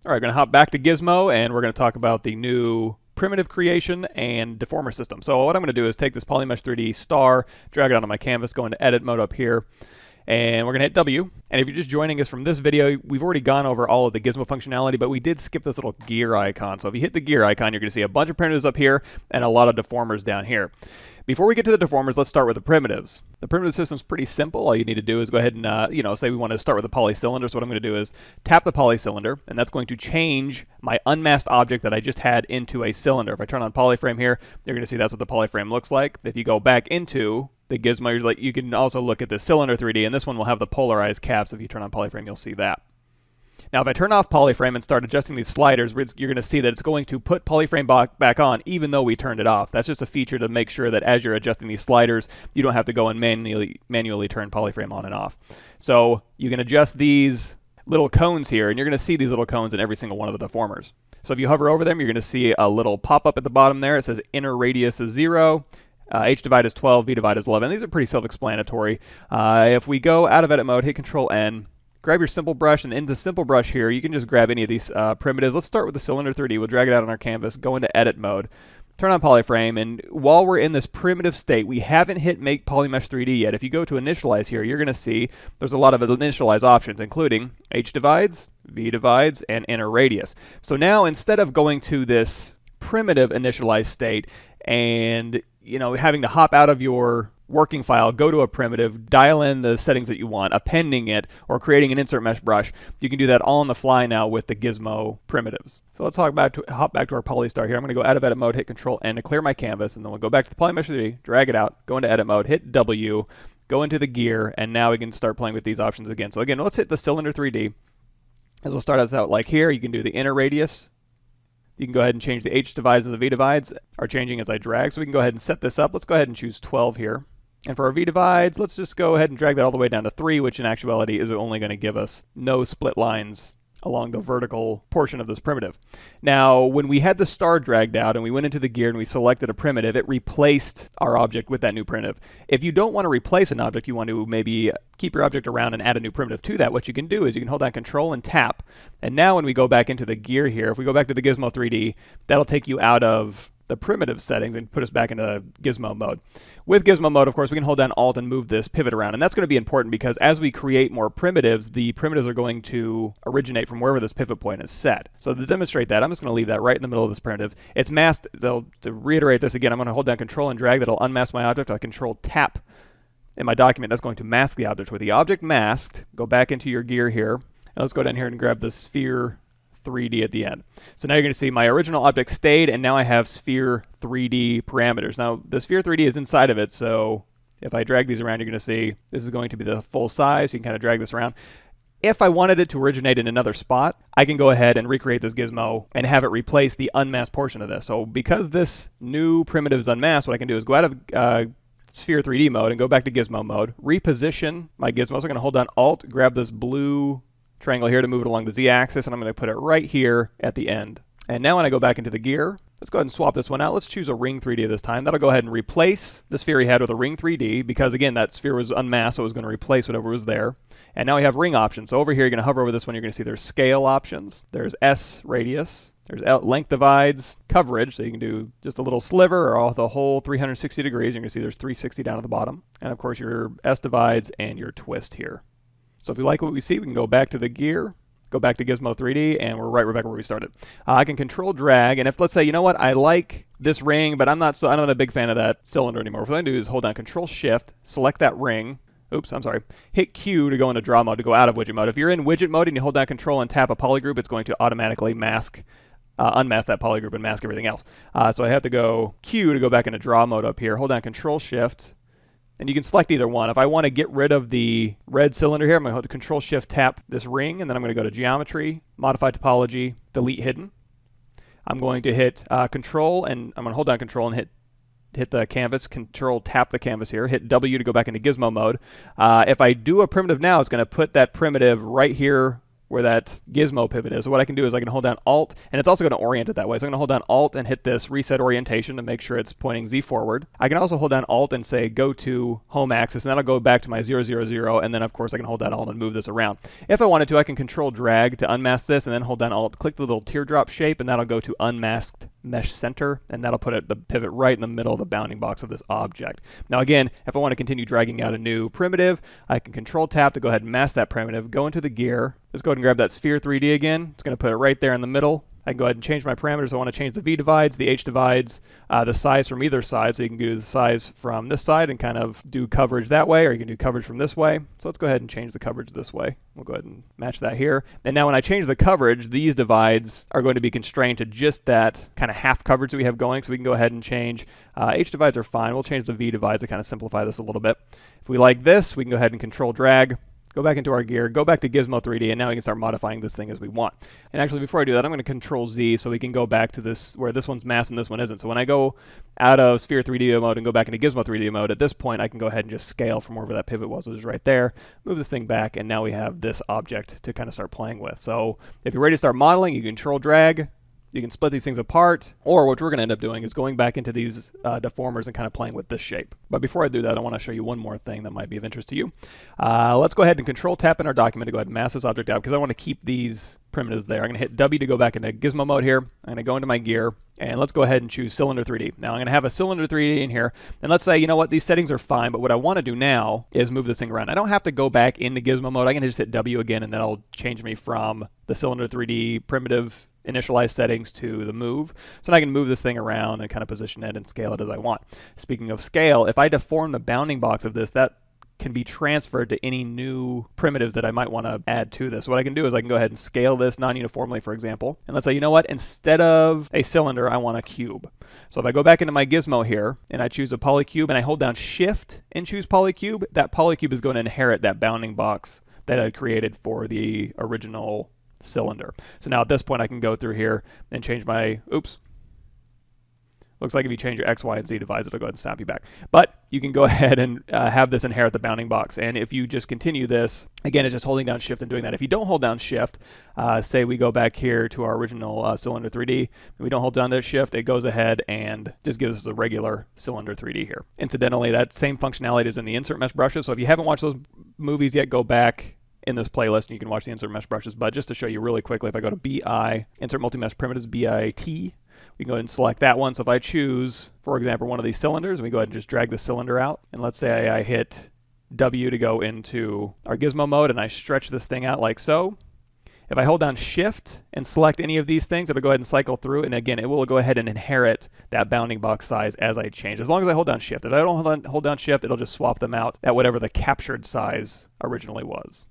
All right, going to hop back to Gizmo, and we're going to talk about the new primitive creation and deformer system. So what I'm going to do is take this Polymesh 3D star, drag it onto my canvas, go into edit mode up here, and we're going to hit W. And if you're just joining us from this video, we've already gone over all of the Gizmo functionality, but we did skip this little gear icon. So if you hit the gear icon, you're going to see a bunch of primitives up here and a lot of deformers down here. Before we get to the deformers, let's start with the primitives. The primitive system's pretty simple. All you need to do is go ahead and, say we want to start with a polycylinder. So what I'm going to do is tap the polycylinder, and that's going to change my unmasked object that I just had into a cylinder. If I turn on polyframe here, you're going to see that's what the polyframe looks like. If you go back into the Gizmo, you can also look at the cylinder 3D, and this one will have the polarized caps. If you turn on polyframe, you'll see that. Now, if I turn off polyframe and start adjusting these sliders, you're going to see that it's going to put polyframe back on even though we turned it off. That's just a feature to make sure that as you're adjusting these sliders, you don't have to go and manually turn polyframe on and off. So you can adjust these little cones here, and you're going to see these little cones in every single one of the deformers. So if you hover over them, you're going to see a little pop-up at the bottom there. It says inner radius is 0. H divide is 12, V divide is 11. These are pretty self-explanatory. If we go out of edit mode, hit Control N, grab your simple brush, and into simple brush here, you can just grab any of these primitives. Let's start with the cylinder 3D. We'll drag it out on our canvas, go into edit mode, turn on polyframe, and while we're in this primitive state, we haven't hit make polymesh 3D yet. If you go to initialize here, you're going to see there's a lot of initialize options, including H divides, V divides, and inner radius. So now instead of going to this primitive initialized state and having to hop out of your working file, go to a primitive, dial in the settings that you want, appending it, or creating an insert mesh brush, you can do that all on the fly now with the Gizmo primitives. So let's hop back to our polystar here. I'm going to go out of edit mode, hit Control N to clear my canvas, and then we'll go back to the polymesh 3D, drag it out, go into edit mode, hit W, go into the gear, and now we can start playing with these options again. So again, let's hit the cylinder 3D. As we'll start us out like here, you can do the inner radius. You can go ahead and change the H divides and the V divides are changing as I drag. So we can go ahead and set this up. Let's go ahead and choose 12 here. And for our V divides, let's just go ahead and drag that all the way down to 3, which in actuality is only going to give us no split lines along the vertical portion of this primitive. Now, when we had the star dragged out and we went into the gear and we selected a primitive, it replaced our object with that new primitive. If you don't want to replace an object, you want to maybe keep your object around and add a new primitive to that, what you can do is you can hold down Control and tap. And now when we go back into the gear here, if we go back to the Gizmo 3D, that'll take you out of the primitive settings and put us back into Gizmo mode. With Gizmo mode, of course, we can hold down Alt and move this pivot around, and that's going to be important because as we create more primitives, the primitives are going to originate from wherever this pivot point is set. So to demonstrate that, I'm just going to leave that right in the middle of this primitive. It's masked. To reiterate this again, I'm going to hold down Control and drag. That'll unmask my object. I Control tap in my document. That's going to mask the object. With the object masked, go back into your gear here, and let's go down here and grab the sphere 3D at the end. So now you're going to see my original object stayed, and now I have sphere 3D parameters. Now the sphere 3D is inside of it, so if I drag these around, you're going to see this is going to be the full size. You can kind of drag this around. If I wanted it to originate in another spot, I can go ahead and recreate this gizmo and have it replace the unmasked portion of this. So because this new primitive is unmasked, what I can do is go out of sphere 3D mode and go back to gizmo mode, reposition my gizmo. So I'm going to hold down Alt, grab this blue triangle here to move it along the z-axis, and I'm going to put it right here at the end. And now when I go back into the gear, let's go ahead and swap this one out. Let's choose a ring 3D this time. That'll go ahead and replace the sphere we had with a ring 3D because, again, that sphere was unmasked, so it was going to replace whatever was there. And now we have ring options. So over here, you're going to hover over this one. You're going to see there's scale options. There's S radius. There's length divides, coverage, so you can do just a little sliver or the whole 360 degrees. You're going to see there's 360 down at the bottom. And, of course, your S divides and your twist here. So if we like what we see, we can go back to the gear, go back to Gizmo 3D, and we're right back where we started. I can Control drag, and if let's say, you know what, I like this ring, but I'm not a big fan of that cylinder anymore. What I'm going to do is hold down Control Shift, select that ring. Oops, I'm sorry. Hit Q to go into draw mode, to go out of widget mode. If you're in widget mode and you hold down Control and tap a polygroup, it's going to automatically unmask that polygroup and mask everything else. So I have to go Q to go back into draw mode up here. Hold down Control Shift. And you can select either one. If I want to get rid of the red cylinder here, I'm going to hold Control Shift tap this ring, and then I'm going to go to Geometry, Modify Topology, Delete Hidden. I'm going to hit Control, and I'm going to hold down Control and hit the canvas, Control tap the canvas here, hit W to go back into Gizmo mode. If I do a primitive now, it's going to put that primitive right here where that gizmo pivot is. So what I can do is I can hold down Alt, and it's also going to orient it that way. So I'm going to hold down Alt and hit this reset orientation to make sure it's pointing Z forward. I can also hold down Alt and say go to home axis, and that'll go back to my 0, 0, 0, and then of course I can hold down Alt and move this around. If I wanted to, I can control drag to unmask this, and then hold down Alt, click the little teardrop shape, and that'll go to unmasked mesh center, and that'll put the pivot right in the middle of the bounding box of this object. Now again, if I want to continue dragging out a new primitive, I can control tap to go ahead and mask that primitive, go into the gear, just go ahead and grab that sphere 3D again. It's going to put it right there in the middle. I can go ahead and change my parameters. I want to change the V divides, the H divides, the size from either side. So you can do the size from this side and kind of do coverage that way, or you can do coverage from this way. So let's go ahead and change the coverage this way. We'll go ahead and match that here. And now when I change the coverage, these divides are going to be constrained to just that kind of half coverage that we have going. So we can go ahead and change, H divides are fine. We'll change the V divides to kind of simplify this a little bit. If we like this, we can go ahead and control drag, go back into our gear, go back to Gizmo 3D, and now we can start modifying this thing as we want. And actually, before I do that, I'm going to control Z so we can go back to this, where this one's masked and this one isn't. So when I go out of Sphere 3D mode and go back into Gizmo 3D mode, at this point, I can go ahead and just scale from wherever that pivot was, which is right there, move this thing back, and now we have this object to kind of start playing with. So if you're ready to start modeling, you can control drag, you can split these things apart, or what we're going to end up doing is going back into these deformers and kind of playing with this shape. But before I do that, I want to show you one more thing that might be of interest to you. Let's go ahead and control tap in our document to go ahead and mask this object out, because I want to keep these primitives there. I'm going to hit W to go back into Gizmo mode here. I'm going to go into my gear, and let's go ahead and choose cylinder 3D. Now I'm going to have a cylinder 3D in here, and let's say, you know what, these settings are fine, but what I want to do now is move this thing around. I don't have to go back into Gizmo mode. I can just hit W again, and that'll change me from the cylinder 3D primitive initialize settings to the move. So now I can move this thing around and kind of position it and scale it as I want. Speaking of scale, if I deform the bounding box of this, that can be transferred to any new primitives that I might want to add to this. What I can do is I can go ahead and scale this non-uniformly, for example. And let's say, you know what, instead of a cylinder, I want a cube. So if I go back into my gizmo here and I choose a polycube and I hold down Shift and choose polycube, that polycube is going to inherit that bounding box that I created for the original cylinder. So now at this point I can go through here and change my, oops, looks like if you change your X, Y, and Z divides, it'll go ahead and snap you back. But you can go ahead and have this inherit the bounding box. And if you just continue this, again, it's just holding down Shift and doing that. If you don't hold down Shift, say we go back here to our original cylinder 3D, and we don't hold down that Shift, it goes ahead and just gives us a regular cylinder 3D here. Incidentally, that same functionality is in the insert mesh brushes. So if you haven't watched those movies yet, go back in this playlist and you can watch the insert mesh brushes. But just to show you really quickly, if I go to BI, insert multi-mesh primitives, BIT, we can go ahead and select that one. So if I choose, for example, one of these cylinders, we go ahead and just drag the cylinder out. And let's say I hit W to go into our gizmo mode and I stretch this thing out like so. If I hold down Shift and select any of these things, it'll go ahead and cycle through. And again, it will go ahead and inherit that bounding box size as I change, as long as I hold down Shift. If I don't hold down Shift, it'll just swap them out at whatever the captured size originally was.